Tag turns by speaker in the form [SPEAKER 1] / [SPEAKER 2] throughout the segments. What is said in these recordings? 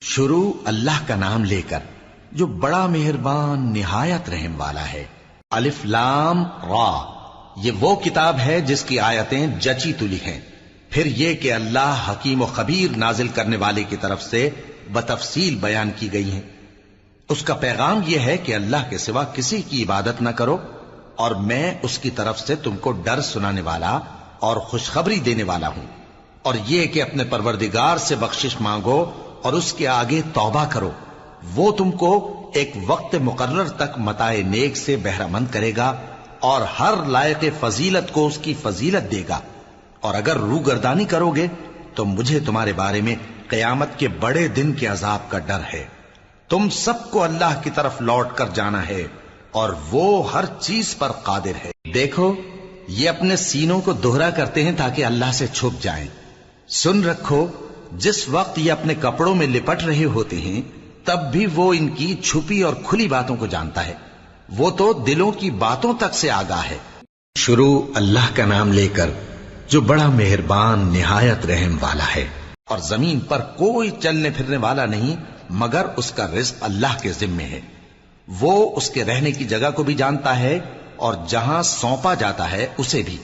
[SPEAKER 1] شروع اللہ کا نام لے کر جو بڑا مہربان نہایت رحم والا ہے۔ الف لام را، یہ وہ کتاب ہے جس کی آیتیں جچی تلی ہیں۔ پھر یہ کہ اللہ حکیم و خبیر نازل کرنے والے کی طرف سے بتفصیل بیان کی گئی ہیں۔ اس کا پیغام یہ ہے کہ اللہ کے سوا کسی کی عبادت نہ کرو، اور میں اس کی طرف سے تم کو ڈر سنانے والا اور خوشخبری دینے والا ہوں، اور یہ کہ اپنے پروردگار سے بخشش مانگو اور اس کے آگے توبہ کرو، وہ تم کو ایک وقت مقرر تک متاع نیک سے بہرہ مند کرے گا اور ہر لائق فضیلت کو اس کی فضیلت دے گا، اور اگر روگردانی کرو گے تو مجھے تمہارے بارے میں قیامت کے بڑے دن کے عذاب کا ڈر ہے۔ تم سب کو اللہ کی طرف لوٹ کر جانا ہے اور وہ ہر چیز پر قادر ہے۔ دیکھو، یہ اپنے سینوں کو دوہرا کرتے ہیں تاکہ اللہ سے چھپ جائیں۔ سن رکھو، جس وقت یہ اپنے کپڑوں میں لپٹ رہے ہوتے ہیں تب بھی وہ ان کی چھپی اور کھلی باتوں کو جانتا ہے، وہ تو دلوں کی باتوں تک سے آگاہ ہے۔ شروع اللہ کا نام لے کر جو بڑا مہربان نہایت رحم والا ہے۔ اور زمین پر کوئی چلنے پھرنے والا نہیں مگر اس کا رزق اللہ کے ذمے ہے۔ وہ اس کے رہنے کی جگہ کو بھی جانتا ہے اور جہاں سونپا جاتا ہے اسے بھی۔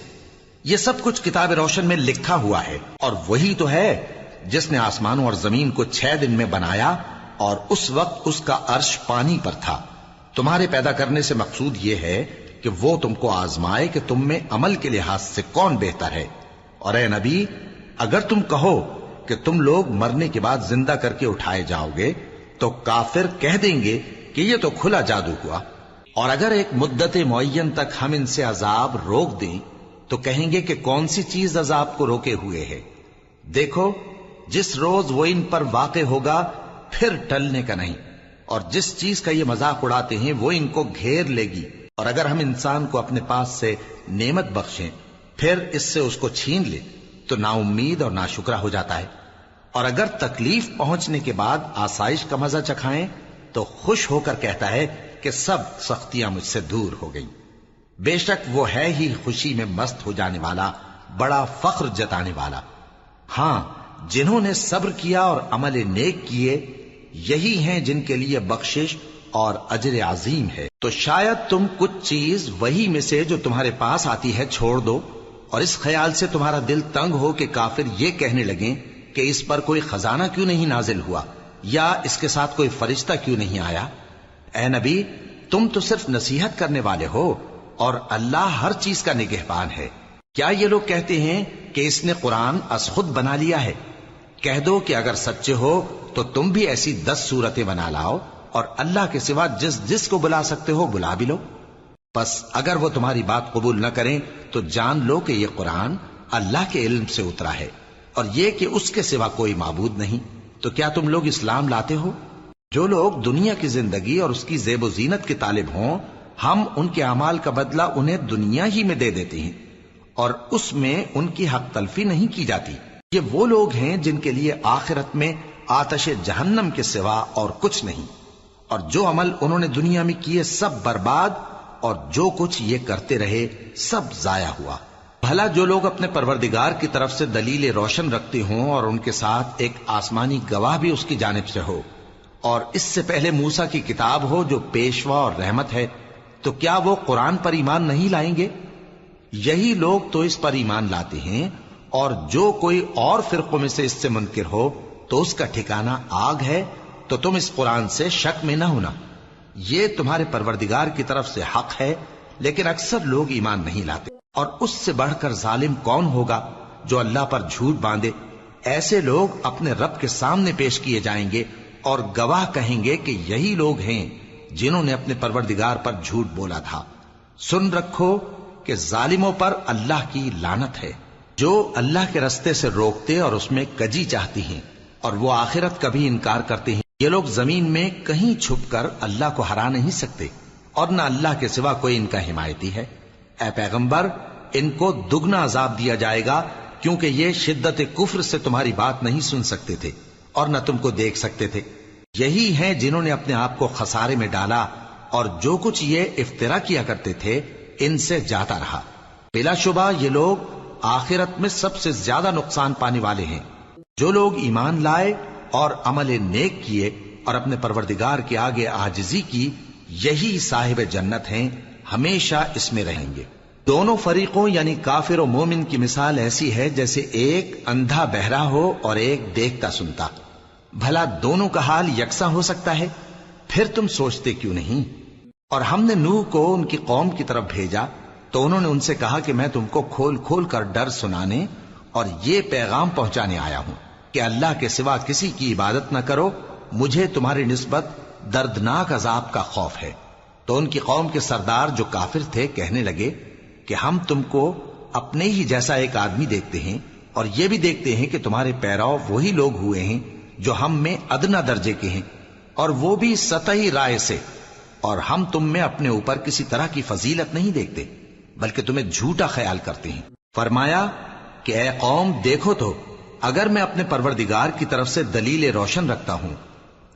[SPEAKER 1] یہ سب کچھ کتاب روشن میں لکھا ہوا ہے، اور وہی تو ہے جس نے آسمانوں اور زمین کو 6 دن میں بنایا، اور اس وقت اس کا عرش پانی پر تھا۔ تمہارے پیدا کرنے سے مقصود یہ ہے کہ وہ تم کو آزمائے کہ تم میں عمل کے لحاظ سے کون بہتر ہے۔ اور اے نبی، اگر تم کہو کہ تم لوگ مرنے کے بعد زندہ کر کے اٹھائے جاؤ گے تو کافر کہہ دیں گے کہ یہ تو کھلا جادو ہوا، اور اگر ایک مدت معین تک ہم ان سے عذاب روک دیں تو کہیں گے کہ کون سی چیز عذاب کو روکے ہوئے ہے۔ دیکھو، جس روز وہ ان پر واقع ہوگا پھر ٹلنے کا نہیں، اور جس چیز کا یہ مذاق اڑاتے ہیں وہ ان کو گھیر لے گی۔ اور اگر ہم انسان کو اپنے پاس سے نعمت بخشیں پھر اس سے اس کو چھین لے تو نا امید اور ناشکرا ہو جاتا ہے، اور اگر تکلیف پہنچنے کے بعد آسائش کا مزہ چکھائیں تو خوش ہو کر کہتا ہے کہ سب سختیاں مجھ سے دور ہو گئیں۔ بے شک وہ ہے ہی خوشی میں مست ہو جانے والا، بڑا فخر جتانے والا۔ ہاں، جنہوں نے صبر کیا اور عمل نیک کیے، یہی ہیں جن کے لیے بخشش اور اجر عظیم ہے۔ تو شاید تم کچھ چیز وہی میں سے جو تمہارے پاس آتی ہے چھوڑ دو، اور اس خیال سے تمہارا دل تنگ ہو کہ کافر یہ کہنے لگیں کہ اس پر کوئی خزانہ کیوں نہیں نازل ہوا، یا اس کے ساتھ کوئی فرشتہ کیوں نہیں آیا۔ اے نبی، تم تو صرف نصیحت کرنے والے ہو، اور اللہ ہر چیز کا نگہبان ہے۔ کیا یہ لوگ کہتے ہیں کہ اس نے قرآن از خود بنا لیا ہے؟ کہہ دو کہ اگر سچے ہو تو تم بھی ایسی 10 صورتیں بنا لاؤ، اور اللہ کے سوا جس جس کو بلا سکتے ہو بلا بھی لو۔ پس اگر وہ تمہاری بات قبول نہ کریں تو جان لو کہ یہ قرآن اللہ کے علم سے اترا ہے، اور یہ کہ اس کے سوا کوئی معبود نہیں۔ تو کیا تم لوگ اسلام لاتے ہو؟ جو لوگ دنیا کی زندگی اور اس کی زیب و زینت کے طالب ہوں، ہم ان کے اعمال کا بدلہ انہیں دنیا ہی میں دے دیتے ہیں، اور اس میں ان کی حق تلفی نہیں کی جاتی۔ یہ وہ لوگ ہیں جن کے لیے آخرت میں آتش جہنم کے سوا اور کچھ نہیں، اور جو عمل انہوں نے دنیا میں کیے سب برباد، اور جو کچھ یہ کرتے رہے سب ضائع ہوا۔ بھلا جو لوگ اپنے پروردگار کی طرف سے دلیل روشن رکھتے ہوں اور ان کے ساتھ ایک آسمانی گواہ بھی اس کی جانب سے ہو، اور اس سے پہلے موسیٰ کی کتاب ہو جو پیشوا اور رحمت ہے، تو کیا وہ قرآن پر ایمان نہیں لائیں گے؟ یہی لوگ تو اس پر ایمان لاتے ہیں، اور جو کوئی اور فرقوں میں سے اس سے منکر ہو تو اس کا ٹھکانہ آگ ہے۔ تو تم اس قرآن سے شک میں نہ ہونا، یہ تمہارے پروردگار کی طرف سے حق ہے، لیکن اکثر لوگ ایمان نہیں لاتے۔ اور اس سے بڑھ کر ظالم کون ہوگا جو اللہ پر جھوٹ باندھے؟ ایسے لوگ اپنے رب کے سامنے پیش کیے جائیں گے اور گواہ کہیں گے کہ یہی لوگ ہیں جنہوں نے اپنے پروردگار پر جھوٹ بولا تھا۔ سن رکھو کہ ظالموں پر اللہ کی لعنت ہے، جو اللہ کے رستے سے روکتے اور اس میں کجی چاہتی ہیں، اور وہ آخرت کا بھی انکار کرتے ہیں۔ یہ لوگ زمین میں کہیں چھپ کر اللہ کو ہرا نہیں سکتے، اور نہ اللہ کے سوا کوئی ان کا حمایتی ہے۔ اے پیغمبر، ان کو دگنا عذاب دیا جائے گا، کیونکہ یہ شدت کفر سے تمہاری بات نہیں سن سکتے تھے اور نہ تم کو دیکھ سکتے تھے۔ یہی ہیں جنہوں نے اپنے آپ کو خسارے میں ڈالا، اور جو کچھ یہ افترا کیا کرتے تھے ان سے جاتا رہا۔ بلا شبہ یہ لوگ آخرت میں سب سے زیادہ نقصان پانے والے ہیں۔ جو لوگ ایمان لائے اور عمل نیک کیے اور اپنے پروردگار کے آگے عاجزی کی، یہی صاحب جنت ہیں، ہمیشہ اس میں رہیں گے۔ دونوں فریقوں یعنی کافر و مومن کی مثال ایسی ہے جیسے ایک اندھا بہرا ہو اور ایک دیکھتا سنتا۔ بھلا دونوں کا حال یکساں ہو سکتا ہے؟ پھر تم سوچتے کیوں نہیں؟ اور ہم نے نوح کو ان کی قوم کی طرف بھیجا تو انہوں نے ان سے کہا کہ میں تم کو کھول کھول کر ڈر سنانے اور یہ پیغام پہنچانے آیا ہوں کہ اللہ کے سوا کسی کی عبادت نہ کرو، مجھے تمہاری نسبت دردناک عذاب کا خوف ہے۔ تو ان کی قوم کے سردار جو کافر تھے کہنے لگے کہ ہم تم کو اپنے ہی جیسا ایک آدمی دیکھتے ہیں اور یہ بھی دیکھتے ہیں کہ تمہارے پیرو وہی لوگ ہوئے ہیں جو ہم میں ادنا درجے کے ہیں، اور وہ بھی سطحی رائے سے، اور ہم تم میں اپنے اوپر کسی طرح کی فضیلت نہیں دیکھتے بلکہ تمہیں جھوٹا خیال کرتے ہیں۔ فرمایا کہ اے قوم دیکھو تو، اگر میں اپنے پروردگار کی طرف سے دلیل روشن رکھتا ہوں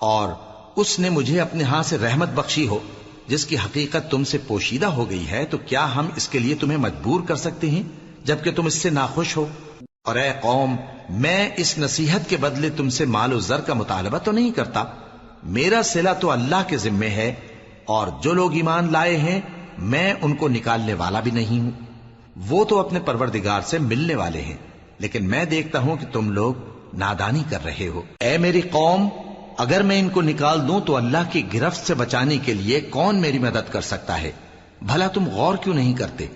[SPEAKER 1] اور اس نے مجھے اپنے ہاں سے رحمت بخشی ہو جس کی حقیقت تم سے پوشیدہ ہو گئی ہے، تو کیا ہم اس کے لیے تمہیں مجبور کر سکتے ہیں جبکہ تم اس سے ناخوش ہو؟ اور اے قوم، میں اس نصیحت کے بدلے تم سے مال و زر کا مطالبہ تو نہیں کرتا، میرا صلہ تو اللہ کے ذمے ہے، اور جو لوگ ایمان لائے ہیں میں ان کو نکالنے والا بھی نہیں ہوں، وہ تو اپنے پروردگار سے ملنے والے ہیں، لیکن میں دیکھتا ہوں کہ تم لوگ نادانی کر رہے ہو۔ اے میری قوم، اگر میں ان کو نکال دوں تو اللہ کی گرفت سے بچانے کے لیے کون میری مدد کر سکتا ہے؟ بھلا تم غور کیوں نہیں کرتے؟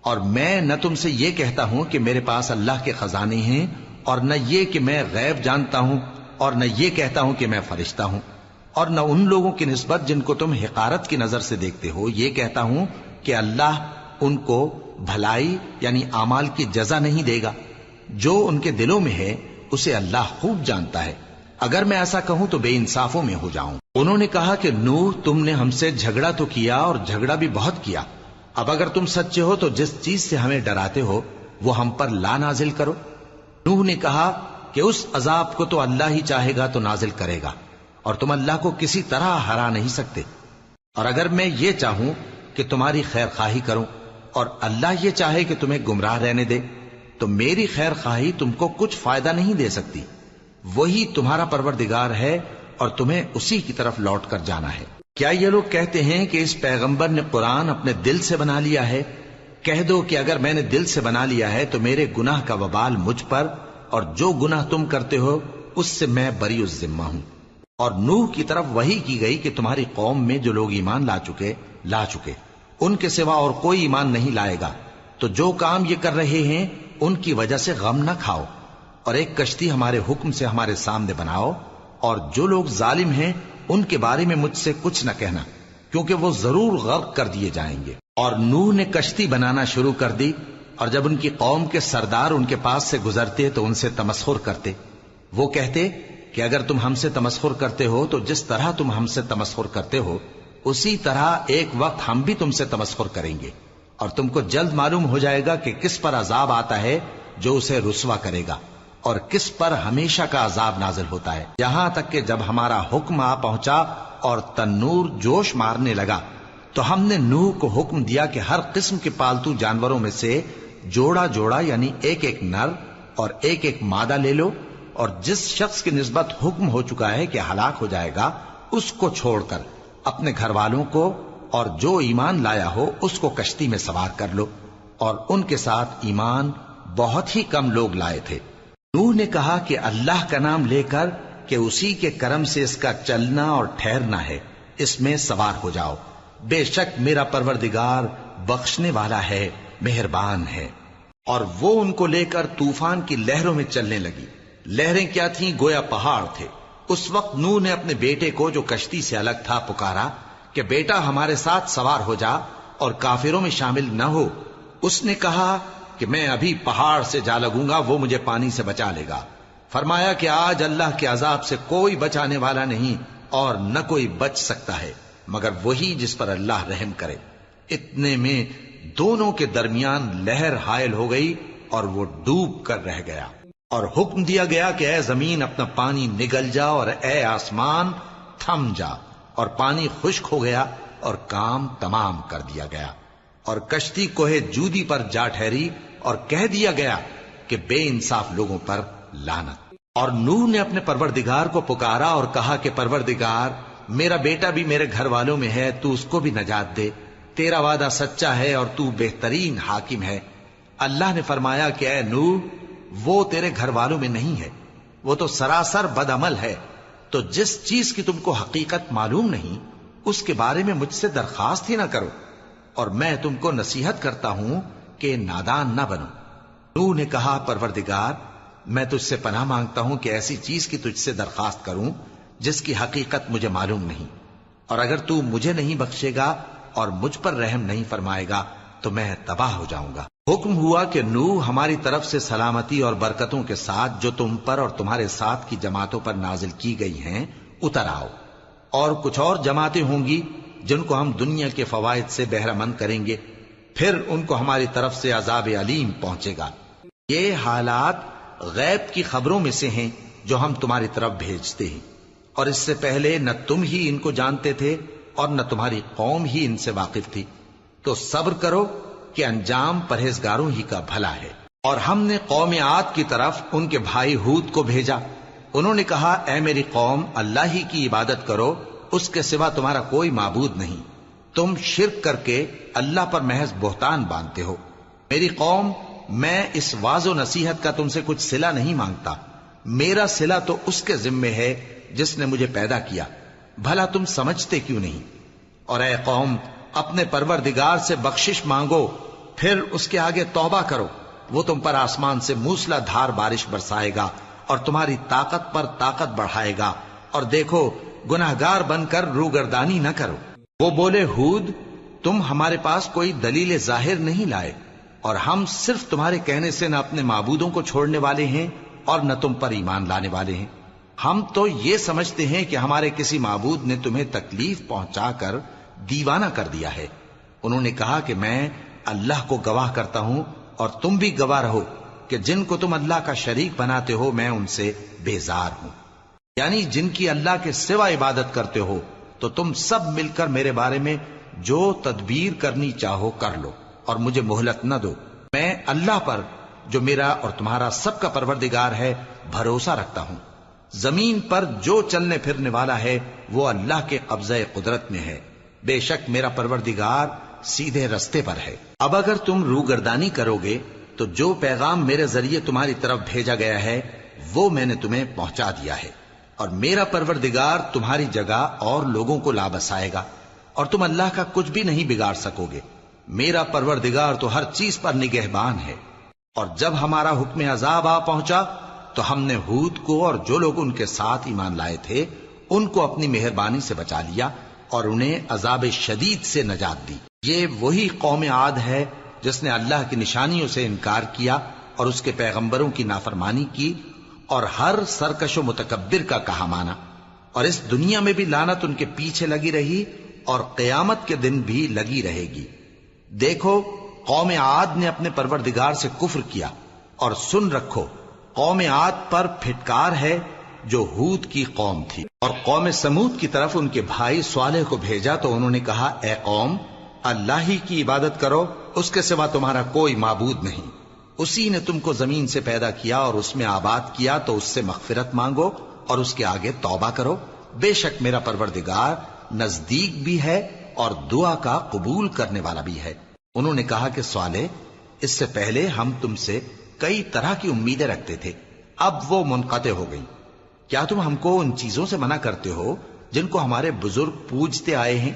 [SPEAKER 1] اور میں نہ تم سے یہ کہتا ہوں کہ میرے پاس اللہ کے خزانے ہیں، اور نہ یہ کہ میں غیب جانتا ہوں، اور نہ یہ کہتا ہوں کہ میں فرشتہ ہوں، اور نہ ان لوگوں کی نسبت جن کو تم حقارت کی نظر سے دیکھتے ہو یہ کہتا ہوں کہ اللہ ان کو بھلائی یعنی اعمال کی جزا نہیں دے گا۔ جو ان کے دلوں میں ہے اسے اللہ خوب جانتا ہے، اگر میں ایسا کہوں تو بے انصافوں میں ہو جاؤں۔ انہوں نے کہا کہ نوح، تم نے ہم سے جھگڑا تو کیا اور جھگڑا بھی بہت کیا، اب اگر تم سچے ہو تو جس چیز سے ہمیں ڈراتے ہو وہ ہم پر لا نازل کرو۔ نوح نے کہا کہ اس عذاب کو تو اللہ ہی چاہے گا تو نازل کرے گا، اور تم اللہ کو کسی طرح ہرا نہیں سکتے، اور اگر میں یہ چاہوں کہ تمہاری خیر خواہی کروں اور اللہ یہ چاہے کہ تمہیں گمراہ رہنے دے تو میری خیر خواہی تم کو کچھ فائدہ نہیں دے سکتی، وہی تمہارا پروردگار ہے اور تمہیں اسی کی طرف لوٹ کر جانا ہے۔ کیا یہ لوگ کہتے ہیں کہ اس پیغمبر نے قرآن اپنے دل سے بنا لیا ہے؟ کہہ دو کہ اگر میں نے دل سے بنا لیا ہے تو میرے گناہ کا وبال مجھ پر، اور جو گناہ تم کرتے ہو اس سے میں بری الذمہ ہوں۔ اور نوح کی طرف وحی کی گئی کہ تمہاری قوم میں جو لوگ ایمان لا چکے ان کے سوا اور کوئی ایمان نہیں لائے گا، تو جو کام یہ کر رہے ہیں ان کی وجہ سے غم نہ کھاؤ، اور ایک کشتی ہمارے حکم سے ہمارے سامنے بناؤ، اور جو لوگ ظالم ہیں ان کے بارے میں مجھ سے کچھ نہ کہنا، کیونکہ وہ ضرور غرق کر دیے جائیں گے۔ اور نوح نے کشتی بنانا شروع کر دی، اور جب ان کی قوم کے سردار ان کے پاس سے گزرتے تو ان سے تمسخر کرتے۔ وہ کہتے کہ اگر تم ہم سے تمسخر کرتے ہو تو جس طرح تم ہم سے تمسخر کرتے ہو اسی طرح ایک وقت ہم بھی تم سے تمسخر کریں گے، اور تم کو جلد معلوم ہو جائے گا کہ کس پر عذاب آتا ہے جو اسے رسوا کرے گا، اور کس پر ہمیشہ کا عذاب نازل ہوتا ہے، یہاں تک کہ جب ہمارا حکم آ پہنچا اور تنور جوش مارنے لگا تو ہم نے نوح کو حکم دیا کہ ہر قسم کے پالتو جانوروں میں سے جوڑا جوڑا یعنی ایک ایک نر اور ایک ایک مادہ لے لو، اور جس شخص کی نسبت حکم ہو چکا ہے کہ ہلاک ہو جائے گا اس کو چھوڑ کر اپنے گھر والوں کو اور جو ایمان لایا ہو اس کو کشتی میں سوار کر لو، اور ان کے ساتھ ایمان بہت ہی کم لوگ لائے تھے۔ نوح نے کہا کہ اللہ کا نام لے کر کہ اسی کے کرم سے اس کا چلنا اور ٹھہرنا ہے، اس میں سوار ہو جاؤ، بے شک میرا پروردگار بخشنے والا ہے، مہربان ہے۔ اور وہ ان کو لے کر طوفان کی لہروں میں چلنے لگی۔ لہریں کیا تھیں؟ گویا پہاڑ تھے۔ اس وقت نوح نے اپنے بیٹے کو جو کشتی سے الگ تھا پکارا کہ بیٹا ہمارے ساتھ سوار ہو جا اور کافروں میں شامل نہ ہو۔ اس نے کہا کہ میں ابھی پہاڑ سے جا لگوں گا، وہ مجھے پانی سے بچا لے گا۔ فرمایا کہ آج اللہ کے عذاب سے کوئی بچانے والا نہیں اور نہ کوئی بچ سکتا ہے مگر وہی جس پر اللہ رحم کرے۔ اتنے میں دونوں کے درمیان لہر حائل ہو گئی اور وہ ڈوب کر رہ گیا، اور حکم دیا گیا کہ اے زمین اپنا پانی نگل جا اور اے آسمان تھم جا، اور پانی خشک ہو گیا اور کام تمام کر دیا گیا، اور کشتی کوہ جودی پر جا ٹھہری، اور کہہ دیا گیا کہ بے انصاف لوگوں پر لعنت۔ اور نوح نے اپنے پروردگار کو پکارا اور کہا کہ پروردگار، میرا بیٹا بھی میرے گھر والوں میں ہے، تو اس کو بھی نجات دے، تیرا وعدہ سچا ہے اور تو بہترین حاکم ہے۔ اللہ نے فرمایا کہ اے نوح، وہ تیرے گھر والوں میں نہیں ہے، وہ تو سراسر بد عمل ہے، تو جس چیز کی تم کو حقیقت معلوم نہیں اس کے بارے میں مجھ سے درخواست ہی نہ کرو، اور میں تم کو نصیحت کرتا ہوں کہ نادان نہ بنو۔ نوح نے کہا پروردگار، میں تجھ سے پناہ مانگتا ہوں کہ ایسی چیز کی تجھ سے درخواست کروں جس کی حقیقت مجھے معلوم نہیں، اور اگر تو مجھے نہیں بخشے گا اور مجھ پر رحم نہیں فرمائے گا تو میں تباہ ہو جاؤں گا۔ حکم ہوا کہ نوح ہماری طرف سے سلامتی اور برکتوں کے ساتھ جو تم پر اور تمہارے ساتھ کی جماعتوں پر نازل کی گئی ہیں اتر آؤ، اور کچھ اور جماعتیں ہوں گی جن کو ہم دنیا کے فوائد سے بہرہ مند کریں گے، پھر ان کو ہماری طرف سے عذاب علیم پہنچے گا۔ یہ حالات غیب کی خبروں میں سے ہیں جو ہم تمہاری طرف بھیجتے ہیں، اور اس سے پہلے نہ تم ہی ان کو جانتے تھے اور نہ تمہاری قوم ہی ان سے واقف تھی، تو صبر کرو کہ انجام پرہیزگاروں ہی کا بھلا ہے۔ اور ہم نے قوم عاد کی طرف ان کے بھائی ہود کو بھیجا، انہوں نے کہا اے میری قوم، اللہ ہی کی عبادت کرو، اس کے سوا تمہارا کوئی معبود نہیں، تم شرک کر کے اللہ پر محض بہتان باندھتے ہو۔ میری قوم، میں اس واعظ و نصیحت کا تم سے کچھ صلہ نہیں مانگتا، میرا صلہ تو اس کے ذمے ہے جس نے مجھے پیدا کیا، بھلا تم سمجھتے کیوں نہیں؟ اور اے قوم، اپنے پروردگار سے بخشش مانگو، پھر اس کے آگے توبہ کرو، وہ تم پر آسمان سے موسلا دھار بارش برسائے گا اور تمہاری طاقت پر طاقت بڑھائے گا، اور دیکھو گناہگار بن کر روگردانی نہ کرو۔ وہ بولے ہود، تم ہمارے پاس کوئی دلیل ظاہر نہیں لائے، اور ہم صرف تمہارے کہنے سے نہ اپنے معبودوں کو چھوڑنے والے ہیں اور نہ تم پر ایمان لانے والے ہیں۔ ہم تو یہ سمجھتے ہیں کہ ہمارے کسی معبود نے تمہیں تکلیف پہنچا کر دیوانہ کر دیا ہے۔ انہوں نے کہا کہ میں اللہ کو گواہ کرتا ہوں اور تم بھی گواہ رہو کہ جن کو تم اللہ کا شریک بناتے ہو میں ان سے بیزار ہوں، یعنی جن کی اللہ کے سوا عبادت کرتے ہو، تو تم سب مل کر میرے بارے میں جو تدبیر کرنی چاہو کر لو اور مجھے مہلت نہ دو۔ میں اللہ پر جو میرا اور تمہارا سب کا پروردگار ہے بھروسہ رکھتا ہوں۔ زمین پر جو چلنے پھرنے والا ہے وہ اللہ کے قبضہ قدرت میں ہے، بے شک میرا پروردگار سیدھے رستے پر ہے۔ اب اگر تم روگردانی کرو گے تو جو پیغام میرے ذریعے تمہاری طرف بھیجا گیا ہے وہ میں نے تمہیں پہنچا دیا ہے، اور میرا پروردگار تمہاری جگہ اور لوگوں کو لا بسائے گا، اور تم اللہ کا کچھ بھی نہیں بگاڑ سکو گے۔ میرا پروردگار تو ہر چیز پر نگہبان ہے۔ اور جب ہمارا حکم عذاب آ پہنچا تو ہم نے ہود کو اور جو لوگ ان کے ساتھ ایمان لائے تھے ان کو اپنی مہربانی سے بچا لیا اور انہیں عذاب شدید سے نجات دی۔ یہ وہی قوم عاد ہے جس نے اللہ کی نشانیوں سے انکار کیا اور اس کے پیغمبروں کی نافرمانی کی اور ہر سرکش و متکبر کا کہا مانا، اور اس دنیا میں بھی لعنت ان کے پیچھے لگی رہی اور قیامت کے دن بھی لگی رہے گی۔ دیکھو قوم عاد نے اپنے پروردگار سے کفر کیا، اور سن رکھو قوم عاد پر پھٹکار ہے جو ہود کی قوم تھی۔ اور قوم سمود کی طرف ان کے بھائی صالح کو بھیجا تو انہوں نے کہا اے قوم، اللہ ہی کی عبادت کرو، اس کے سوا تمہارا کوئی معبود نہیں، اسی نے تم کو زمین سے پیدا کیا اور اس میں آباد کیا، تو اس سے مغفرت مانگو اور اس کے آگے توبہ کرو، بے شک میرا پروردگار نزدیک بھی ہے اور دعا کا قبول کرنے والا بھی ہے۔ انہوں نے کہا کہ صالح، اس سے پہلے ہم تم سے کئی طرح کی امیدیں رکھتے تھے، اب وہ منقطع ہو گئی، کیا تم ہم کو ان چیزوں سے منع کرتے ہو جن کو ہمارے بزرگ پوجتے آئے ہیں،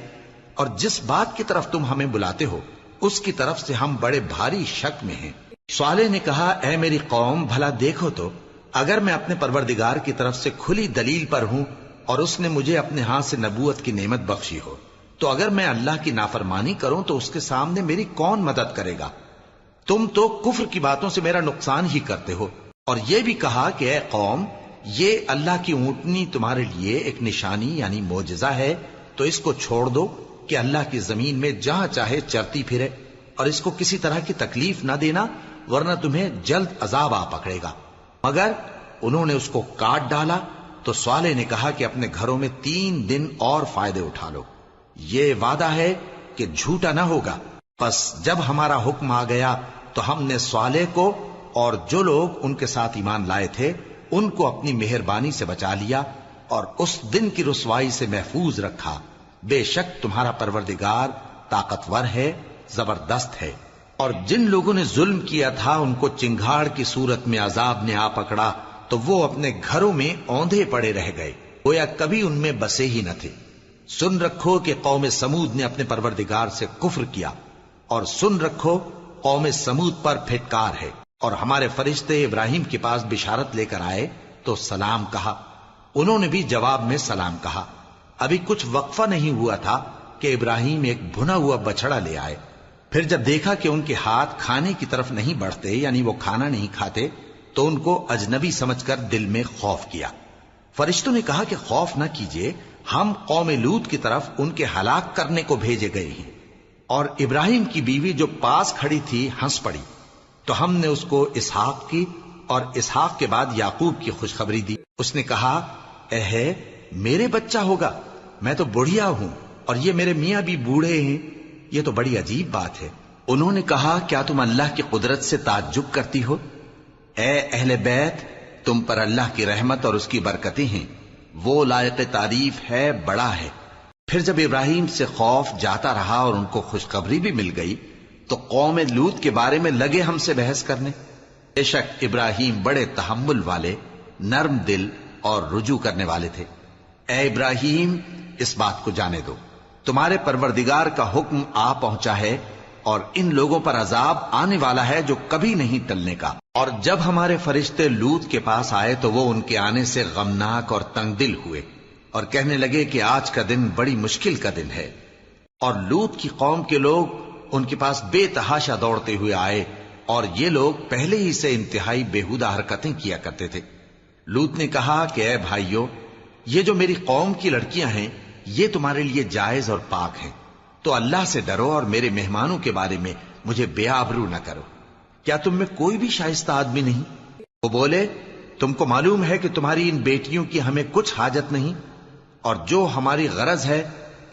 [SPEAKER 1] اور جس بات کی طرف تم ہمیں بلاتے ہو اس کی طرف سے ہم بڑے بھاری شک میں ہیں۔ صالح نے کہا اے میری قوم، بھلا دیکھو تو اگر میں اپنے پروردگار کی طرف سے کھلی دلیل پر ہوں اور اس نے مجھے اپنے ہاتھ سے نبوت کی نعمت بخشی ہو، تو اگر میں اللہ کی نافرمانی کروں تو اس کے سامنے میری کون مدد کرے گا؟ تم تو کفر کی باتوں سے میرا نقصان ہی کرتے ہو۔ اور یہ بھی کہا کہ اے قوم، یہ اللہ کی اونٹنی تمہارے لیے ایک نشانی یعنی معجزہ ہے، تو اس کو چھوڑ دو کہ اللہ کی زمین میں جہاں چاہے چرتی پھرے، اور اس کو کسی طرح کی تکلیف نہ دینا ورنہ تمہیں جلد عذاب آ پکڑے گا۔ مگر انہوں نے اس کو کاٹ ڈالا تو صالح نے کہا کہ اپنے گھروں میں 3 دن اور فائدے اٹھا لو، یہ وعدہ ہے کہ جھوٹا نہ ہوگا۔ پس جب ہمارا حکم آ گیا تو ہم نے صالح کو اور جو لوگ ان کے ساتھ ایمان لائے تھے ان کو اپنی مہربانی سے بچا لیا اور اس دن کی رسوائی سے محفوظ رکھا۔ بے شک تمہارا پروردگار طاقتور ہے، زبردست ہے۔ اور جن لوگوں نے ظلم کیا تھا ان کو چنگھاڑ کی صورت میں عذاب نے آ پکڑا تو وہ اپنے گھروں میں اوندھے پڑے رہ گئے، گویا کبھی ان میں بسے ہی نہ تھے۔ سن رکھو کہ قوم سمود نے اپنے پروردگار سے کفر کیا، اور سن رکھو قوم سمود پر پھٹکار ہے۔ اور ہمارے فرشتے ابراہیم کے پاس بشارت لے کر آئے تو سلام کہا، انہوں نے بھی جواب میں سلام کہا۔ ابھی کچھ وقفہ نہیں ہوا تھا کہ ابراہیم ایک بھنا ہوا بچڑا لے آئے۔ پھر جب دیکھا کہ ان کے ہاتھ کھانے کی طرف نہیں بڑھتے، یعنی وہ کھانا نہیں کھاتے، تو ان کو اجنبی سمجھ کر دل میں خوف کیا۔ فرشتوں نے کہا کہ خوف نہ کیجیے، ہم قوم لوط کی طرف ان کے ہلاک کرنے کو بھیجے گئے ہیں۔ اور ابراہیم کی بیوی جو پاس کھڑی تھی ہنس پڑی، تو ہم نے اس کو اسحاق کی اور اسحاق کے بعد یعقوب کی خوشخبری دی۔ اس نے کہا، اے میرے بچہ ہوگا، میں تو بڑھیا ہوں اور یہ میرے میاں بھی بوڑھے ہیں، یہ تو بڑی عجیب بات ہے۔ انہوں نے کہا، کیا تم اللہ کی قدرت سے تعجب کرتی ہو؟ اے اہل بیت، تم پر اللہ کی رحمت اور اس کی برکتیں ہیں، وہ لائق تعریف ہے، بڑا ہے۔ پھر جب ابراہیم سے خوف جاتا رہا اور ان کو خوشخبری بھی مل گئی تو قوم لوط کے بارے میں لگے ہم سے بحث کرنے۔ بے شک ابراہیم بڑے تحمل والے، نرم دل اور رجوع کرنے والے تھے۔ اے ابراہیم، اس بات کو جانے دو، تمہارے پروردگار کا حکم آ پہنچا ہے اور ان لوگوں پر عذاب آنے والا ہے جو کبھی نہیں ٹلنے کا۔ اور جب ہمارے فرشتے لوط کے پاس آئے تو وہ ان کے آنے سے غمناک اور تنگ دل ہوئے اور کہنے لگے کہ آج کا دن بڑی مشکل کا دن ہے۔ اور لوط کی قوم کے لوگ ان کے پاس بے تحاشا دوڑتے ہوئے آئے، اور یہ لوگ پہلے ہی سے انتہائی بےہودہ حرکتیں کیا کرتے تھے۔ لوط نے کہا کہ اے بھائیو، یہ جو میری قوم کی لڑکیاں ہیں یہ تمہارے لیے جائز اور پاک ہیں، تو اللہ سے ڈرو اور میرے مہمانوں کے بارے میں مجھے بے آبرو نہ کرو۔ کیا تم میں کوئی بھی شائستہ آدمی نہیں؟ وہ بولے، تم کو معلوم ہے کہ تمہاری ان بیٹیوں کی ہمیں کچھ حاجت نہیں، اور جو ہماری غرض ہے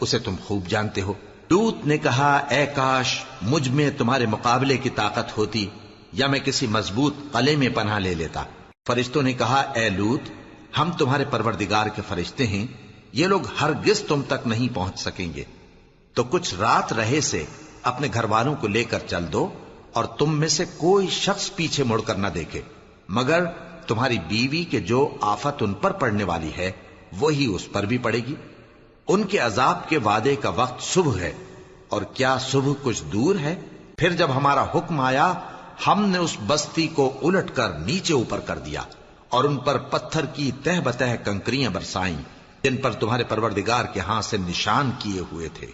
[SPEAKER 1] اسے تم خوب جانتے ہو۔ لوط نے کہا، اے کاش مجھ میں تمہارے مقابلے کی طاقت ہوتی، یا میں کسی مضبوط قلعے میں پناہ لے لیتا۔ فرشتوں نے کہا، اے لوط، ہم تمہارے پروردگار کے فرشتے ہیں، یہ لوگ ہرگز تم تک نہیں پہنچ سکیں گے، تو کچھ رات رہے سے اپنے گھر والوں کو لے کر چل دو، اور تم میں سے کوئی شخص پیچھے مڑ کر نہ دیکھے، مگر تمہاری بیوی کے جو آفت ان پر پڑنے والی ہے وہی اس پر بھی پڑے گی۔ ان کے عذاب کے وعدے کا وقت صبح ہے، اور کیا صبح کچھ دور ہے؟ پھر جب ہمارا حکم آیا ہم نے اس بستی کو الٹ کر نیچے اوپر کر دیا اور ان پر پتھر کی تہ بتہ کنکریاں برسائیں جن پر تمہارے پروردگار کے ہاں سے نشان کیے ہوئے تھے،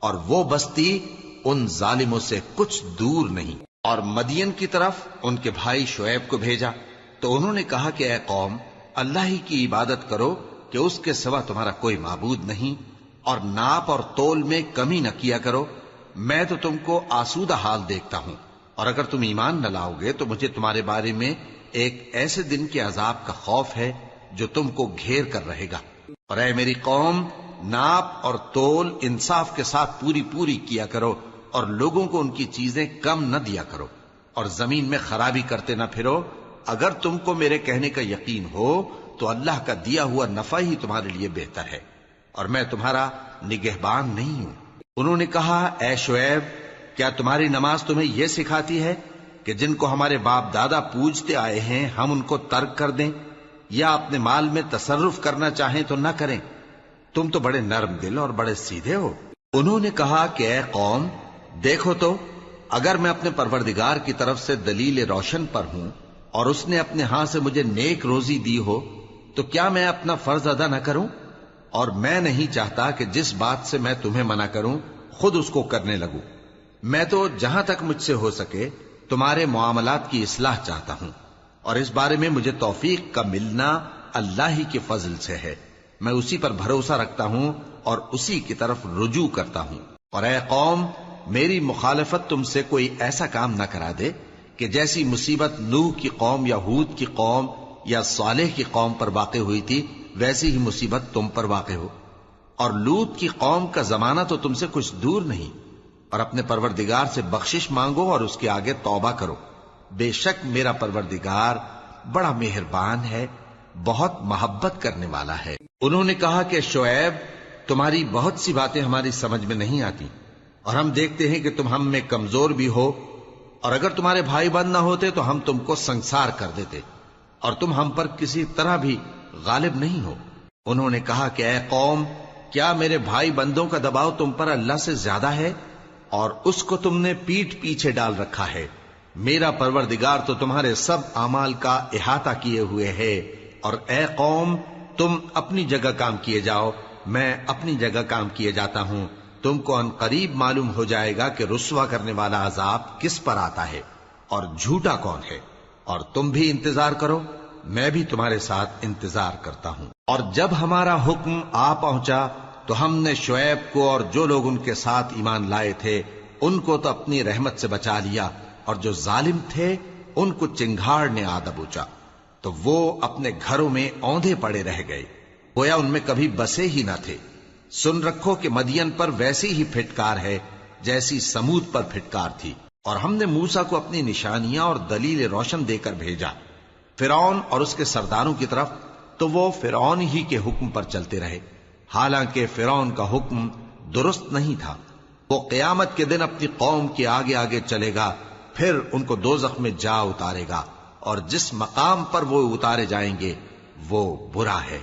[SPEAKER 1] اور وہ بستی ان ظالموں سے کچھ دور نہیں۔ اور مدین کی طرف ان کے بھائی شعیب کو بھیجا تو انہوں نے کہا کہ اے قوم، اللہ ہی کی عبادت کرو کہ اس کے سوا تمہارا کوئی معبود نہیں، اور ناپ اور تول میں کمی نہ کیا کرو، میں تو تم کو آسودہ حال دیکھتا ہوں، اور اگر تم ایمان نہ لاؤ گے تو مجھے تمہارے بارے میں ایک ایسے دن کے عذاب کا خوف ہے جو تم کو گھیر کر رہے گا۔ اور اے میری قوم، ناپ اور تول انصاف کے ساتھ پوری پوری کیا کرو، اور لوگوں کو ان کی چیزیں کم نہ دیا کرو، اور زمین میں خرابی کرتے نہ پھرو۔ اگر تم کو میرے کہنے کا یقین ہو تو اللہ کا دیا ہوا نفع ہی تمہارے لیے بہتر ہے، اور میں تمہارا نگہبان نہیں ہوں۔ انہوں نے کہا، اے شعیب، کیا تمہاری نماز تمہیں یہ سکھاتی ہے کہ جن کو ہمارے باپ دادا پوجتے آئے ہیں ہم ان کو ترک کر دیں، یا اپنے مال میں تصرف کرنا چاہیں تو نہ کریں؟ تم تو بڑے نرم دل اور بڑے سیدھے ہو۔ انہوں نے کہا کہ اے قوم، دیکھو تو، اگر میں اپنے پروردگار کی طرف سے دلیل روشن پر ہوں اور اس نے اپنے ہاں سے مجھے نیک روزی دی ہو تو کیا میں اپنا فرض ادا نہ کروں؟ اور میں نہیں چاہتا کہ جس بات سے میں تمہیں منع کروں خود اس کو کرنے لگوں۔ میں تو جہاں تک مجھ سے ہو سکے تمہارے معاملات کی اصلاح چاہتا ہوں، اور اس بارے میں مجھے توفیق کا ملنا اللہ ہی کے فضل سے ہے۔ میں اسی پر بھروسہ رکھتا ہوں اور اسی کی طرف رجوع کرتا ہوں۔ اور اے قوم، میری مخالفت تم سے کوئی ایسا کام نہ کرا دے کہ جیسی مصیبت نوح کی قوم یا ہود کی قوم یا صالح کی قوم پر واقع ہوئی تھی ویسی ہی مصیبت تم پر واقع ہو۔ اور لوط کی قوم کا زمانہ تو تم سے کچھ دور نہیں، اور اپنے پروردگار سے بخشش مانگو اور اس کے آگے توبہ کرو، بے شک میرا پروردگار بڑا مہربان ہے، بہت محبت کرنے والا ہے۔ انہوں نے کہا کہ شعیب، تمہاری بہت سی باتیں ہماری سمجھ میں نہیں آتی، اور ہم دیکھتے ہیں کہ تم ہم میں کمزور بھی ہو، اور اگر تمہارے بھائی بند نہ ہوتے تو ہم تم کو سنسار کر دیتے، اور تم ہم پر کسی طرح بھی غالب نہیں ہو۔ انہوں نے کہا کہ اے قوم، کیا میرے بھائی بندوں کا دباؤ تم پر اللہ سے زیادہ ہے، اور اس کو تم نے پیٹھ پیچھے ڈال رکھا ہے؟ میرا پروردگار تو تمہارے سب اعمال کا احاطہ کیے ہوئے ہے، اور اے قوم، تم اپنی جگہ کام کیے جاؤ، میں اپنی جگہ کام کیے جاتا ہوں۔ تم کو ان قریب معلوم ہو جائے گا کہ رسوا کرنے والا عذاب کس پر آتا ہے اور جھوٹا کون ہے، اور تم بھی انتظار کرو، میں بھی تمہارے ساتھ انتظار کرتا ہوں۔ اور جب ہمارا حکم آ پہنچا تو ہم نے شعیب کو اور جو لوگ ان کے ساتھ ایمان لائے تھے ان کو تو اپنی رحمت سے بچا لیا، اور جو ظالم تھے ان کو چنگھاڑ نے آ دبوچا، تو وہ اپنے گھروں میں اوندھے پڑے رہ گئے، گویا ان میں کبھی بسے ہی نہ تھے۔ سن رکھو کہ مدین پر ویسی ہی پھٹکار ہے جیسی سمود پر پھٹکار تھی، اور ہم نے موسیٰ کو اپنی نشانیاں اور دلیل روشن دے کر بھیجا فرعون اور اس کے سرداروں کی طرف، تو وہ فرعون ہی کے حکم پر چلتے رہے، حالانکہ فرعون کا حکم درست نہیں تھا۔ وہ قیامت کے دن اپنی قوم کے آگے آگے چلے گا، پھر ان کو دوزخ میں جا اتارے گا، اور جس مقام پر وہ اتارے جائیں گے وہ برا ہے۔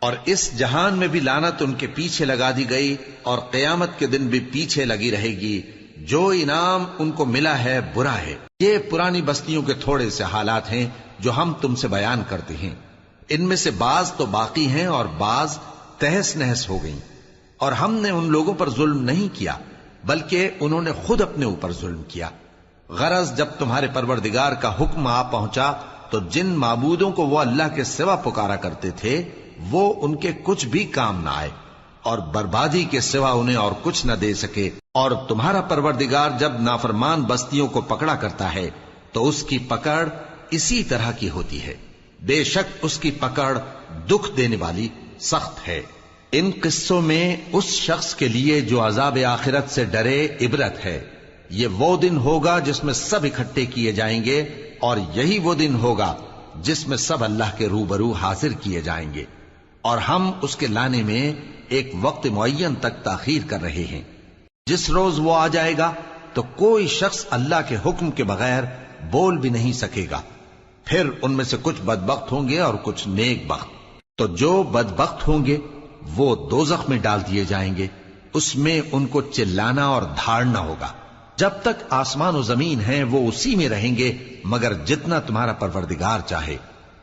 [SPEAKER 1] اور اس جہان میں بھی لعنت ان کے پیچھے لگا دی گئی، اور قیامت کے دن بھی پیچھے لگی رہے گی۔ جو انعام ان کو ملا ہے برا ہے۔ یہ پرانی بستیوں کے تھوڑے سے حالات ہیں جو ہم تم سے بیان کرتے ہیں، ان میں سے بعض تو باقی ہیں اور بعض تہس نہس ہو گئیں۔ اور ہم نے ان لوگوں پر ظلم نہیں کیا بلکہ انہوں نے خود اپنے اوپر ظلم کیا۔ غرض جب تمہارے پروردگار کا حکم آ پہنچا تو جن معبودوں کو وہ اللہ کے سوا پکارا کرتے تھے وہ ان کے کچھ بھی کام نہ آئے، اور بربادی کے سوا انہیں اور کچھ نہ دے سکے۔ اور تمہارا پروردگار جب نافرمان بستیوں کو پکڑا کرتا ہے تو اس کی پکڑ اسی طرح کی ہوتی ہے، بے شک اس کی پکڑ دکھ دینے والی سخت ہے۔ ان قصوں میں اس شخص کے لیے جو عذاب آخرت سے ڈرے عبرت ہے۔ یہ وہ دن ہوگا جس میں سب اکٹھے کیے جائیں گے، اور یہی وہ دن ہوگا جس میں سب اللہ کے روبرو حاضر کیے جائیں گے، اور ہم اس کے لانے میں ایک وقت معین تک تاخیر کر رہے ہیں۔ جس روز وہ آ جائے گا تو کوئی شخص اللہ کے حکم کے بغیر بول بھی نہیں سکے گا۔ پھر ان میں سے کچھ بدبخت ہوں گے اور کچھ نیک بخت۔ تو جو بدبخت ہوں گے وہ دوزخ میں ڈال دیے جائیں گے، اس میں ان کو چلانا اور دھاڑنا ہوگا۔ جب تک آسمان و زمین ہیں وہ اسی میں رہیں گے مگر جتنا تمہارا پروردگار چاہے،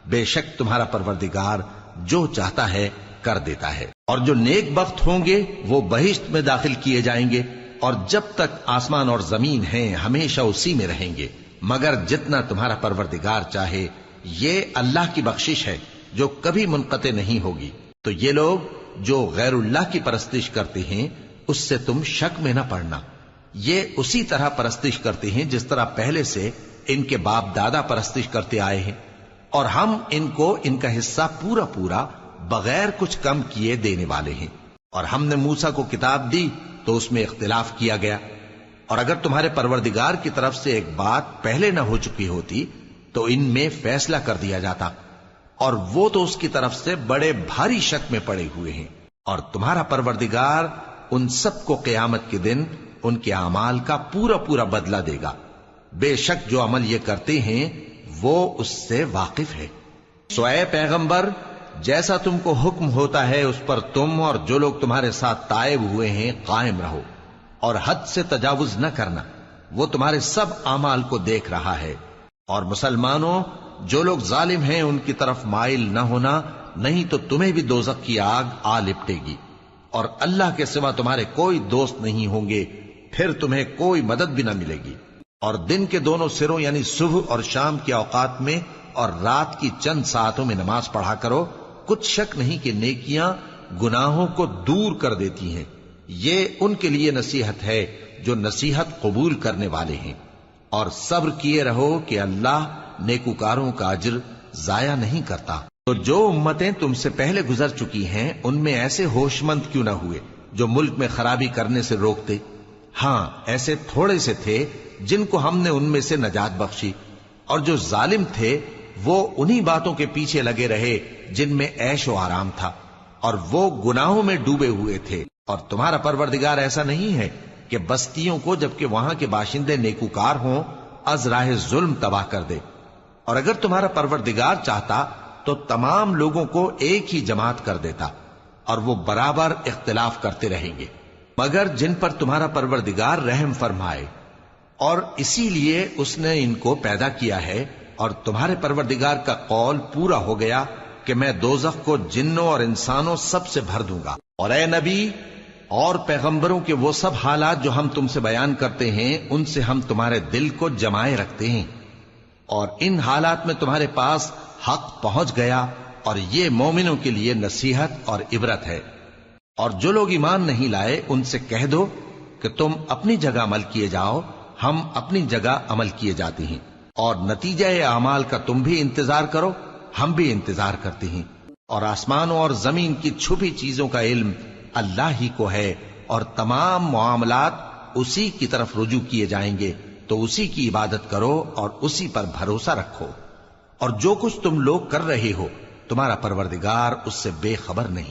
[SPEAKER 1] بے شک تمہارا پروردگار جو چاہتا ہے کر دیتا ہے۔ اور جو نیک بخت ہوں گے وہ بہشت میں داخل کیے جائیں گے، اور جب تک آسمان اور زمین ہیں ہمیشہ اسی میں رہیں گے مگر جتنا تمہارا پروردگار چاہے۔ یہ اللہ کی بخشش ہے جو کبھی منقطع نہیں ہوگی۔ تو یہ لوگ جو غیر اللہ کی پرستش کرتے ہیں اس سے تم شک میں نہ پڑنا، یہ اسی طرح پرستش کرتے ہیں جس طرح پہلے سے ان کے باپ دادا پرستش کرتے آئے ہیں، اور ہم ان کو ان کا حصہ پورا پورا بغیر کچھ کم کیے دینے والے ہیں۔ اور ہم نے موسیٰ کو کتاب دی تو اس میں اختلاف کیا گیا، اور اگر تمہارے پروردگار کی طرف سے ایک بات پہلے نہ ہو چکی ہوتی تو ان میں فیصلہ کر دیا جاتا، اور وہ تو اس کی طرف سے بڑے بھاری شک میں پڑے ہوئے ہیں۔ اور تمہارا پروردگار ان سب کو قیامت کے دن ان کے اعمال کا پورا پورا بدلہ دے گا، بے شک جو عمل یہ کرتے ہیں وہ اس سے واقف ہے۔ سو اے پیغمبر، جیسا تم کو حکم ہوتا ہے اس پر تم اور جو لوگ تمہارے ساتھ تائب ہوئے ہیں قائم رہو، اور حد سے تجاوز نہ کرنا، وہ تمہارے سب اعمال کو دیکھ رہا ہے۔ اور مسلمانوں، جو لوگ ظالم ہیں ان کی طرف مائل نہ ہونا، نہیں تو تمہیں بھی دوزخ کی آگ آ لپٹے گی، اور اللہ کے سوا تمہارے کوئی دوست نہیں ہوں گے، پھر تمہیں کوئی مدد بھی نہ ملے گی۔ اور دن کے دونوں سروں یعنی صبح اور شام کے اوقات میں اور رات کی چند ساعتوں میں نماز پڑھا کرو، کچھ شک نہیں کہ نیکیاں گناہوں کو دور کر دیتی ہیں۔ یہ ان کے لیے نصیحت ہے جو نصیحت قبول کرنے والے ہیں۔ اور صبر کیے رہو کہ اللہ نیکوکاروں کا اجر ضائع نہیں کرتا۔ تو جو امتیں تم سے پہلے گزر چکی ہیں ان میں ایسے ہوش مند کیوں نہ ہوئے جو ملک میں خرابی کرنے سے روکتے؟ ہاں، ایسے تھوڑے سے تھے جن کو ہم نے ان میں سے نجات بخشی، اور جو ظالم تھے وہ انہی باتوں کے پیچھے لگے رہے جن میں عیش و آرام تھا، اور وہ گناہوں میں ڈوبے ہوئے تھے۔ اور تمہارا پروردگار ایسا نہیں ہے کہ بستیوں کو جبکہ وہاں کے باشندے نیکوکار ہوں از راہ ظلم تباہ کر دے۔ اور اگر تمہارا پروردگار چاہتا تو تمام لوگوں کو ایک ہی جماعت کر دیتا، اور وہ برابر اختلاف کرتے رہیں گے، مگر جن پر تمہارا پروردگار رحم فرمائے، اور اسی لیے اس نے ان کو پیدا کیا ہے۔ اور تمہارے پروردگار کا قول پورا ہو گیا کہ میں دوزخ کو جنوں اور انسانوں سب سے بھر دوں گا۔ اور اے نبی اور پیغمبروں کے وہ سب حالات جو ہم تم سے بیان کرتے ہیں، ان سے ہم تمہارے دل کو جمائے رکھتے ہیں، اور ان حالات میں تمہارے پاس حق پہنچ گیا، اور یہ مومنوں کے لیے نصیحت اور عبرت ہے۔ اور جو لوگ ایمان نہیں لائے ان سے کہہ دو کہ تم اپنی جگہ عمل کیے جاؤ، ہم اپنی جگہ عمل کیے جاتے ہیں، اور نتیجہ اعمال کا تم بھی انتظار کرو، ہم بھی انتظار کرتے ہیں۔ اور آسمانوں اور زمین کی چھپی چیزوں کا علم اللہ ہی کو ہے، اور تمام معاملات اسی کی طرف رجوع کیے جائیں گے، تو اسی کی عبادت کرو اور اسی پر بھروسہ رکھو۔ اور جو کچھ تم لوگ کر رہے ہو تمہارا پروردگار اس سے بے خبر نہیں۔